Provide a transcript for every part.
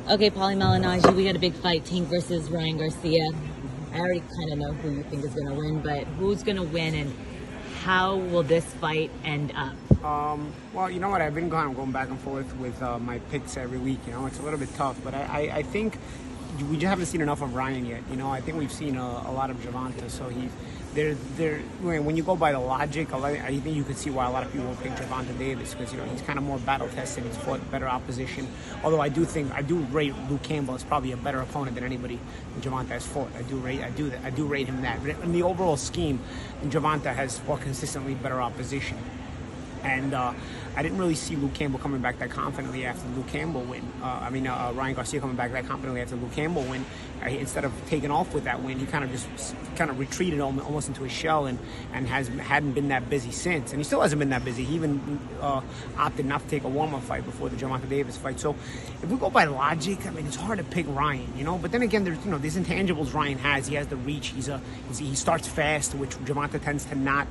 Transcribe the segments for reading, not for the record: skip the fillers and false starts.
Okay, Paulie Malignaggi, we got a big fight, Tank versus Ryan Garcia. I already kind of know who you think is going to win, but who's going to win and how will this fight end up? Well, you know what? I've been going back and forth with my picks every week. You know, it's a little bit tough, but I think we just haven't seen enough of Ryan yet. You know, I think we've seen a lot of Gervonta, so when you go by the logic, I think you could see why a lot of people will pick Gervonta Davis because, you know, he's kind of more battle tested. He's fought better opposition. Although I do rate Luke Campbell as probably a better opponent than anybody Gervonta has fought. I do rate him that. But in the overall scheme, Gervonta has fought consistently better opposition. And I didn't really see Luke Campbell coming back that confidently after Luke Campbell win. Ryan Garcia coming back that confidently after Luke Campbell win. Instead of taking off with that win, he kind of retreated almost into a shell and hadn't been that busy since. And he still hasn't been that busy. He even opted not to take a warm-up fight before the Gervonta Davis fight. So if we go by logic, I mean, it's hard to pick Ryan, you know. But then again, there's these intangibles Ryan has. He has the reach. He starts fast, which Gervonta tends to not.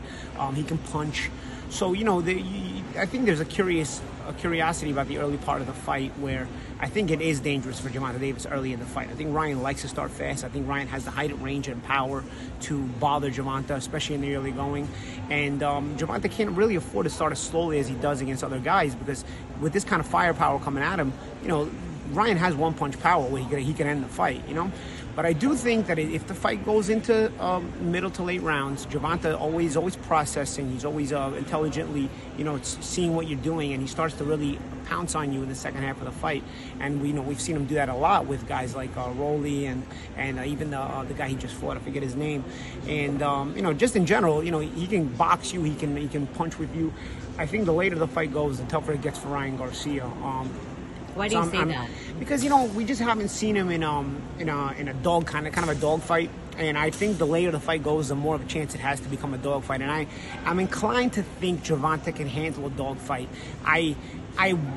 He can punch. So, you know, I think there's a curiosity about the early part of the fight where I think it is dangerous for Gervonta Davis early in the fight. I think Ryan likes to start fast. I think Ryan has the height, range, and power to bother Gervonta, especially in the early going. And Gervonta can't really afford to start as slowly as he does against other guys because with this kind of firepower coming at him, you know, Ryan has one-punch power where he can end the fight, you know. But I do think that if the fight goes into middle to late rounds, Gervonta always processing. He's always intelligently, you know, seeing what you're doing, and he starts to really pounce on you in the second half of the fight. And we've seen him do that a lot with guys like Rolly and even the guy he just fought. I forget his name. And you know, just in general, you know, he can box you. He can punch with you. I think the later the fight goes, the tougher it gets for Ryan Garcia. Why do you say that? Because, you know, we just haven't seen him in a dog kind of a dog fight, and I think the later the fight goes, the more of a chance it has to become a dog fight. And I'm inclined to think Gervonta can handle a dog fight. I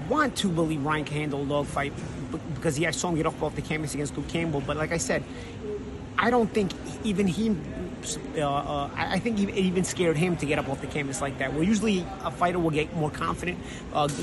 want to believe Ryan can handle a dog fight because I saw him get off the canvas against Luke Campbell. But like I said, I don't think even he. I think it even scared him to get up off the canvas like that. Where usually a fighter will get more confident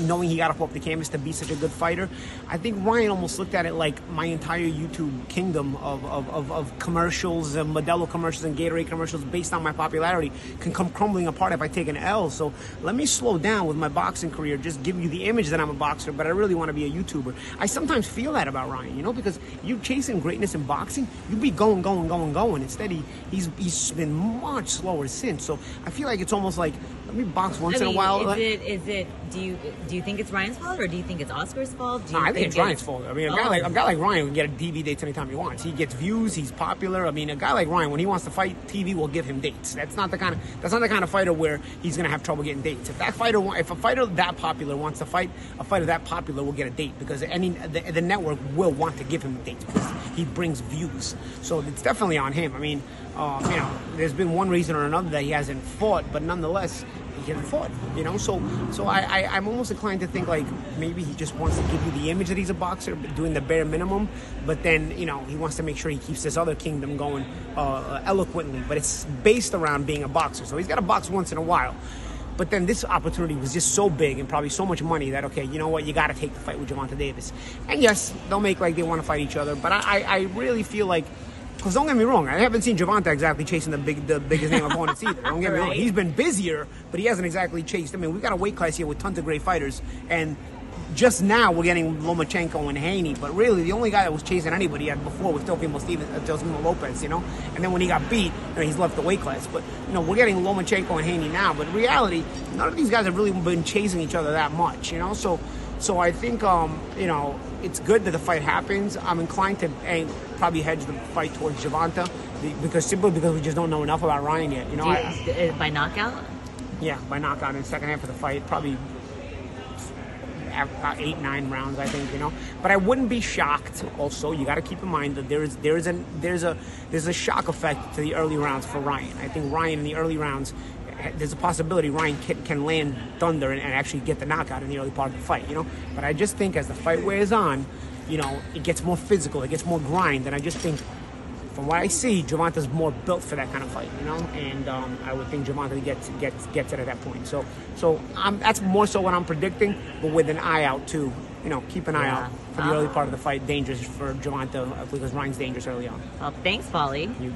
knowing he got up off the canvas to be such a good fighter. I think Ryan almost looked at it like my entire YouTube kingdom of commercials and Modelo commercials and Gatorade commercials based on my popularity can come crumbling apart if I take an L. So let me slow down with my boxing career, just give you the image that I'm a boxer, but I really want to be a YouTuber. I sometimes feel that about Ryan, you know, because you're chasing greatness in boxing, you be going. Instead, he's been much slower since. So I feel like it's almost like, let me box once in a while. Do you think it's Ryan's fault or do you think it's Oscar's fault? I think it's Ryan's fault. I mean, a guy like Ryan can get a TV dates anytime he wants. He gets views. He's popular. I mean, a guy like Ryan, when he wants to fight, TV will give him dates. That's not the kind of fighter where he's gonna have trouble getting dates. If a fighter that popular wants to fight, a fighter that popular will get a date because the network will want to give him dates because he brings views. So it's definitely on him. I mean, you know, there's been one reason or another that he hasn't fought, but nonetheless, he hasn't fought, you know. So I'm almost inclined to think like maybe he just wants to give you the image that he's a boxer, doing the bare minimum, but then, you know, he wants to make sure he keeps this other kingdom going eloquently, but it's based around being a boxer. So he's got to box once in a while. But then this opportunity was just so big and probably so much money that, okay, you know what, you got to take the fight with Gervonta Davis. And yes, they'll make like they want to fight each other, but I really feel like, because don't get me wrong, I haven't seen Gervonta exactly chasing the biggest name opponents either. Don't get me wrong. He's been busier, but he hasn't exactly chased. I mean, we've got a weight class here with tons of great fighters, and just now we're getting Lomachenko and Haney, but really the only guy that was chasing anybody before was Teofimo Lopez, you know? And then when he got beat, you know, he's left the weight class. But, you know, we're getting Lomachenko and Haney now, but in reality, none of these guys have really been chasing each other that much, you know? So I think, you know, it's good that the fight happens. I'm inclined to probably hedge the fight towards Gervonta because we just don't know enough about Ryan yet. You know, by knockout? Yeah, by knockout in the second half of the fight, probably 8-9 rounds, I think, you know. But I wouldn't be shocked. Also, you got to keep in mind that there's a shock effect to the early rounds for Ryan. I think Ryan in the early rounds, there's a possibility Ryan can land thunder and actually get the knockout in the early part of the fight, you know. But I just think as the fight wears on, you know, it gets more physical, it gets more grind, and I just think, from what I see, Gervonta's more built for that kind of fight, you know, and I would think Gervonta gets it at that point. So that's more so what I'm predicting, but with an eye out too, keep an eye Yeah. out for the early part of the fight. Dangerous for Gervonta because Ryan's dangerous early on. Well, thanks, Paulie. You